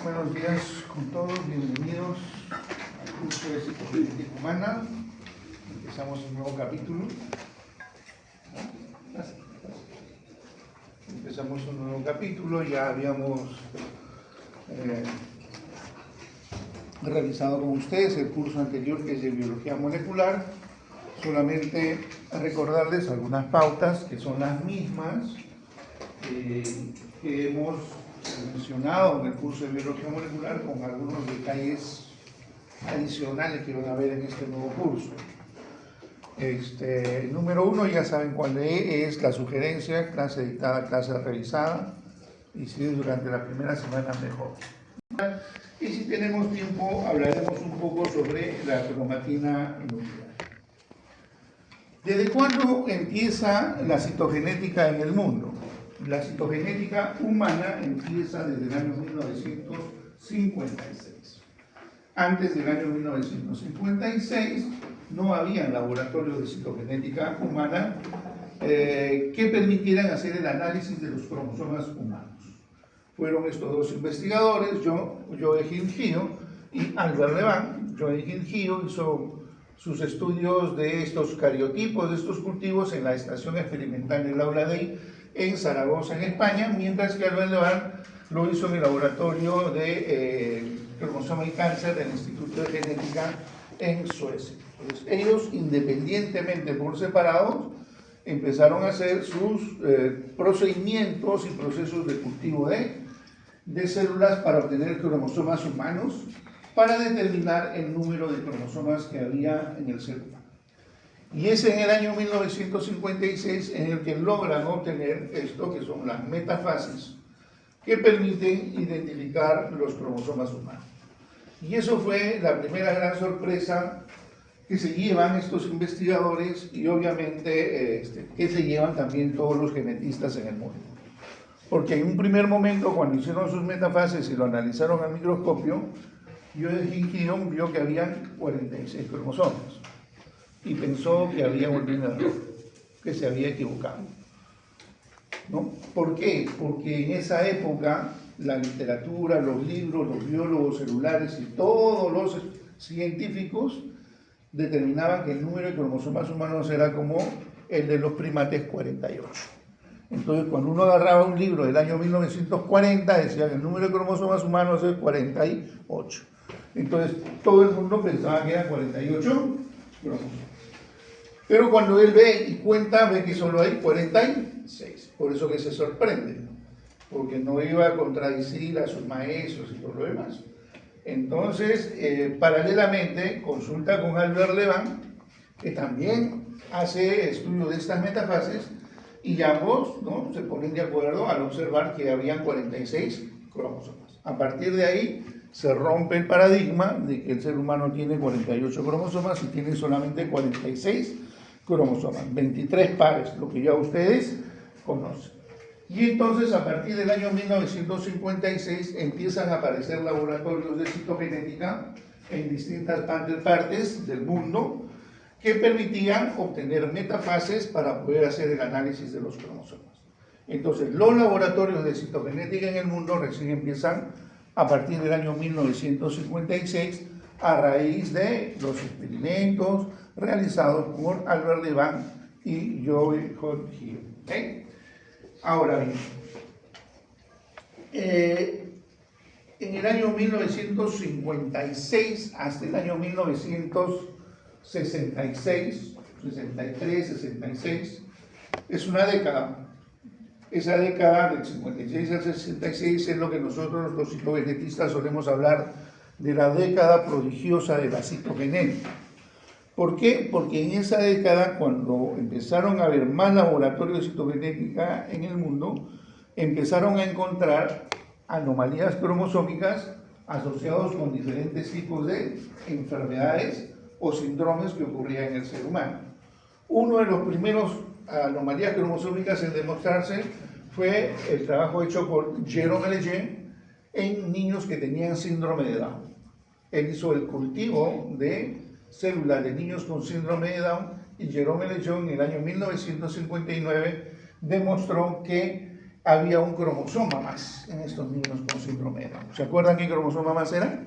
Buenos días con todos, bienvenidos al curso de Psicogenética Humana. Empezamos un nuevo capítulo. Ya habíamos revisado con ustedes el curso anterior, que es de Biología Molecular. Solamente recordarles algunas pautas que son las mismas que hemos mencionado en el curso de Biología Molecular, con algunos detalles adicionales que van a haber en este nuevo curso. Número 1, ya saben cuál es la sugerencia: clase dictada, clase revisada, y si es durante la primera semana, mejor. Y si tenemos tiempo, hablaremos un poco sobre la cromatina nuclear. ¿Desde cuándo empieza la citogenética en el mundo? La citogenética humana empieza desde el año 1956. Antes del año 1956 no había laboratorios de citogenética humana que permitieran hacer el análisis de los cromosomas humanos. Fueron estos dos investigadores, Joachim Gio y Albert Levan. Joachim Gio hizo sus estudios de estos cariotipos, de estos cultivos, en la Estación Experimental de Laura Day en Zaragoza, en España, mientras que Albert Levan lo hizo en el laboratorio de cromosoma y cáncer del Instituto de Genética en Suecia. Entonces, ellos, independientemente, por separados, empezaron a hacer sus procedimientos y procesos de cultivo de células para obtener cromosomas humanos, para determinar el número de cromosomas que había en el ser humano. Y es en el año 1956 en el que logran obtener esto, que son las metafases, que permiten identificar los cromosomas humanos. Y eso fue la primera gran sorpresa que se llevan estos investigadores, y obviamente que se llevan también todos los genetistas en el mundo. Porque en un primer momento, cuando hicieron sus metafases y lo analizaron al microscopio, Joachim Gio vio que habían 46 cromosomas y pensó que había un error, que se había equivocado, ¿no? ¿Por qué? Porque en esa época la literatura, los libros, los biólogos celulares y todos los científicos determinaban que el número de cromosomas humanos era como el de los primates, 48. Entonces, cuando uno agarraba un libro del año 1940, decía que el número de cromosomas humanos es 48. Entonces, todo el mundo pensaba que eran 48 cromosomas. Pero cuando él ve y cuenta, ve que solo hay 46. Por eso que se sorprende, ¿no? Porque no iba a contradecir a sus maestros y todo lo demás. Entonces, paralelamente, consulta con Albert Levan, que también hace estudio de estas metafases, y ambos, ¿no?, se ponen de acuerdo al observar que habían 46 cromosomas. A partir de ahí se rompe el paradigma de que el ser humano tiene 48 cromosomas y tiene solamente 46 cromosomas, 23 pares, lo que ya ustedes conocen. Y entonces, a partir del año 1956 empiezan a aparecer laboratorios de citogenética en distintas partes del mundo que permitían obtener metafases para poder hacer el análisis de los cromosomas. Entonces, los laboratorios de citogenética en el mundo recién empiezan a partir del año 1956, a raíz de los experimentos realizados por Albert Levan y Joachim Gio. ¿Okay? Ahora bien, en el año 1956 hasta el año 1966, 63, 66, es una década. Esa década del 56 al 66 es lo que nosotros los citogenetistas solemos hablar de la década prodigiosa de la citogenética. ¿Por qué? Porque en esa década, cuando empezaron a haber más laboratorios de citogenética en el mundo, empezaron a encontrar anomalías cromosómicas asociadas con diferentes tipos de enfermedades o síndromes que ocurrían en el ser humano. Uno de los primeros anomalías cromosómicas en demostrarse fue el trabajo hecho por Jérôme Lejeune en niños que tenían síndrome de Down. Él hizo el cultivo de células de niños con síndrome de Down, y Jérôme Lejeune en el año 1959 demostró que había un cromosoma más en estos niños con síndrome de Down. ¿Se acuerdan qué cromosoma más era?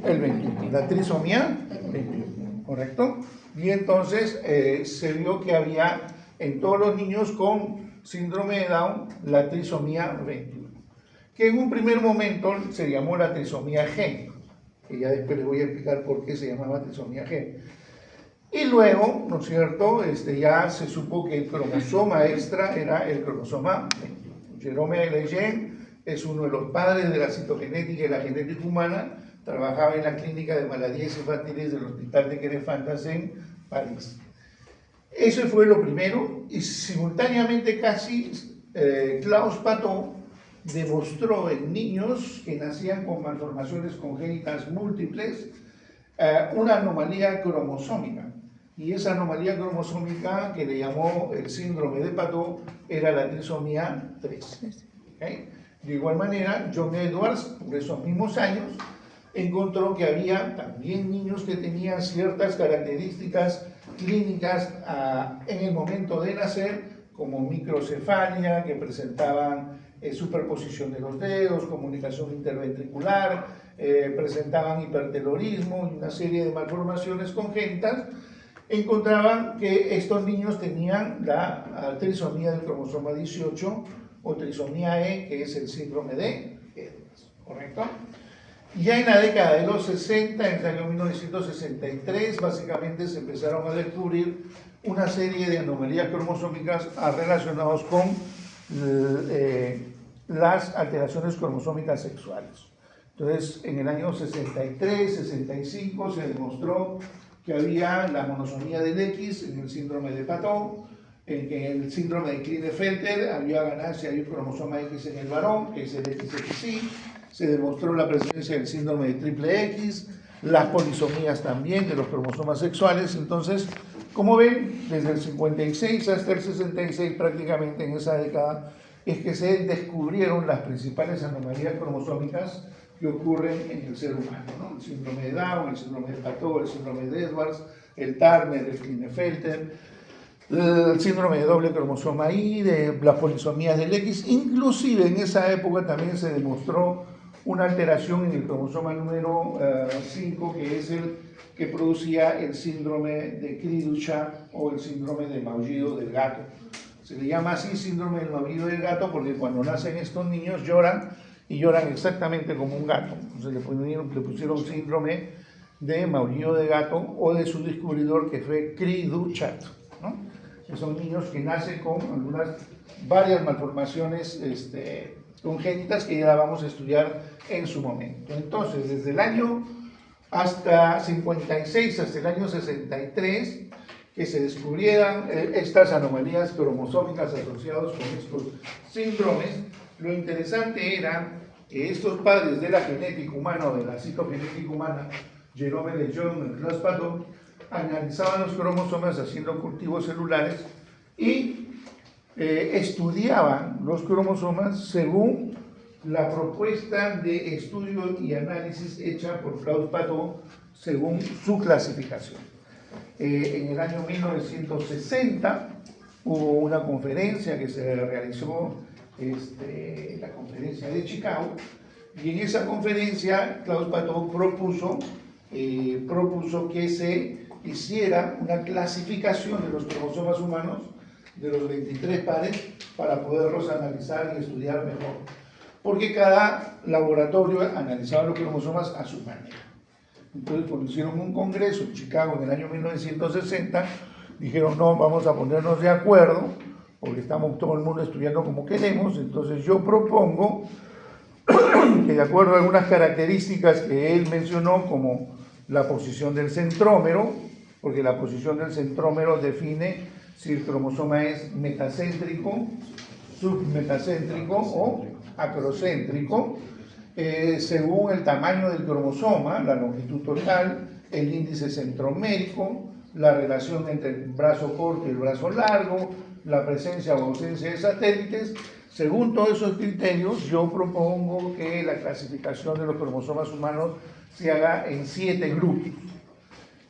El 21, la trisomía 21, ¿correcto? Y entonces se vio que había en todos los niños con síndrome de Down la trisomía 21, que en un primer momento se llamó la trisomía G, que ya después les voy a explicar por qué se llamaba trisomía G. Y luego, ¿no es cierto?, ya se supo que el cromosoma extra era el cromosoma 21. Jerome Lejeune es uno de los padres de la citogenética y la genética humana, trabajaba en la clínica de maladías infantiles del Hospital de Querefantas en París. Eso fue lo primero, y simultáneamente casi Klaus Paton demostró en niños que nacían con malformaciones congénitas múltiples una anomalía cromosómica. Y esa anomalía cromosómica que le llamó el síndrome de Paton era la trisomía 3. ¿Okay? De igual manera, John Edwards, por esos mismos años, encontró que había también niños que tenían ciertas características clínicas en el momento de nacer, como microcefalia, que presentaban superposición de los dedos, comunicación interventricular, presentaban hipertelorismo y una serie de malformaciones congénitas. Encontraban que estos niños tenían la trisomía del cromosoma 18 o trisomía E, que es el síndrome de Edwards, ¿correcto? Ya en la década de los 60, en el año 1963, básicamente se empezaron a descubrir una serie de anomalías cromosómicas relacionadas con las alteraciones cromosómicas sexuales. Entonces, en el año 63, 65 se demostró que había la monosomía del X en el síndrome de Paton, en que en el síndrome de Klinefelter había ganancia de un cromosoma X en el varón, que es el XXY. Se demostró la presencia del síndrome de triple X, las polisomías también de los cromosomas sexuales. Entonces, como ven, desde el 56 hasta el 66, prácticamente en esa década, es que se descubrieron las principales anomalías cromosómicas que ocurren en el ser humano, ¿no? El síndrome de Down, el síndrome de Paton, el síndrome de Edwards, el Turner, el Klinefelter, el síndrome de doble cromosoma Y, de las polisomías del X. Inclusive en esa época también se demostró una alteración en el cromosoma número 5, que es el que producía el síndrome de Cri-du-Chat o el síndrome de maullido del gato. Se le llama así síndrome del maullido del gato porque cuando nacen estos niños lloran y lloran exactamente como un gato. Entonces le pusieron síndrome de maullido de gato o de su descubridor, que fue Cri-du-Chat, ¿no? Que son niños que nacen con varias malformaciones congénitas que ya vamos a estudiar en su momento. Entonces, desde el año hasta 56 hasta el año 63, que se descubrieran estas anomalías cromosómicas asociadas con estos síndromes, lo interesante era que estos padres de la genética humana o de la citogenética humana, Jerome Lejeune y Klaus Paton, analizaban los cromosomas haciendo cultivos celulares y estudiaban los cromosomas según la propuesta de estudio y análisis hecha por Klaus Paton según su clasificación. En el año 1960 hubo una conferencia que se realizó, la conferencia de Chicago, y en esa conferencia Klaus Paton propuso que se hiciera una clasificación de los cromosomas humanos, de los 23 pares, para poderlos analizar y estudiar mejor, porque cada laboratorio analizaba los cromosomas a su manera. Entonces, cuando hicieron un congreso en Chicago en el año 1960, dijeron, no, vamos a ponernos de acuerdo, porque estamos todo el mundo estudiando como queremos. Entonces yo propongo que, de acuerdo a algunas características que él mencionó, como la posición del centrómero, porque la posición del centrómero define si el cromosoma es metacéntrico, submetacéntrico o acrocéntrico, según el tamaño del cromosoma, la longitud total, el índice centromérico, la relación entre el brazo corto y el brazo largo, la presencia o ausencia de satélites. Según todos esos criterios, yo propongo que la clasificación de los cromosomas humanos se haga en 7 grupos.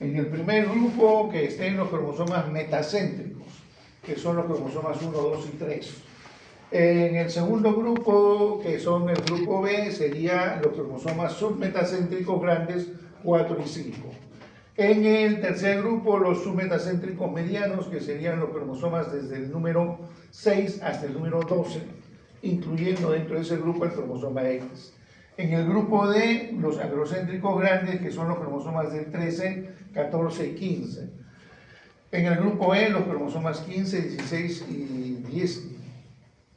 En el primer grupo, que estén los cromosomas metacéntricos, que son los cromosomas 1, 2 y 3. En el segundo grupo, que son el grupo B, serían los cromosomas submetacéntricos grandes 4 y 5. En el tercer grupo, los submetacéntricos medianos, que serían los cromosomas desde el número 6 hasta el número 12, incluyendo dentro de ese grupo el cromosoma X. En el grupo D, los acrocéntricos grandes, que son los cromosomas del 13, 14 y 15. En el grupo E, los cromosomas 15, 16 y 10,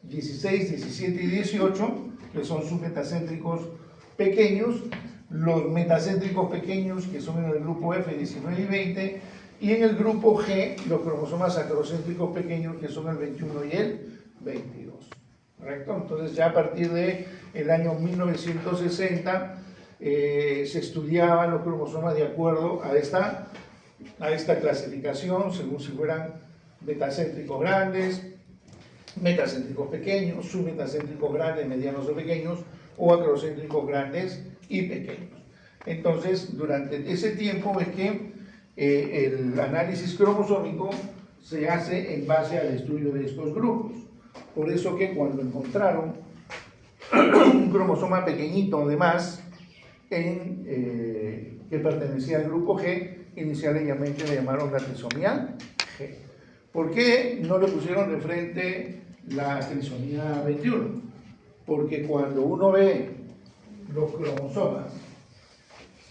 16, 17 y 18, que son submetacéntricos pequeños, los metacéntricos pequeños, que son en el grupo F, 19 y 20, y en el grupo G, los cromosomas acrocéntricos pequeños, que son el 21 y el 22. ¿Correcto? Entonces ya a partir del año 1960 se estudiaban los cromosomas de acuerdo a esta clasificación, según si fueran metacéntricos grandes, metacéntricos pequeños, submetacéntricos grandes, medianos o pequeños, o acrocéntricos grandes y pequeños. Entonces, durante ese tiempo es que el análisis cromosómico se hace en base al estudio de estos grupos. Por eso que cuando encontraron un cromosoma pequeñito de más que pertenecía al grupo G, inicialmente le llamaron la trisomía G. ¿Por qué no le pusieron de frente la trisomía 21? Porque cuando uno ve los cromosomas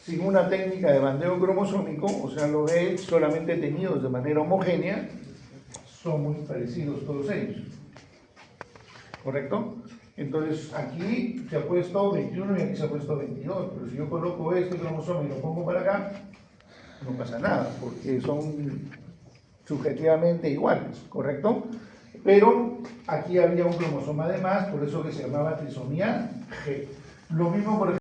sin una técnica de bandeo cromosómico, o sea, lo ve solamente teñidos de manera homogénea, son muy parecidos todos ellos. ¿Correcto? Entonces aquí se ha puesto 21 y aquí se ha puesto 22, pero si yo coloco este cromosoma y lo pongo para acá, no pasa nada, porque son subjetivamente iguales, ¿correcto? Pero aquí había un cromosoma de más, por eso que se llamaba trisomía G. Lo mismo, por ejemplo,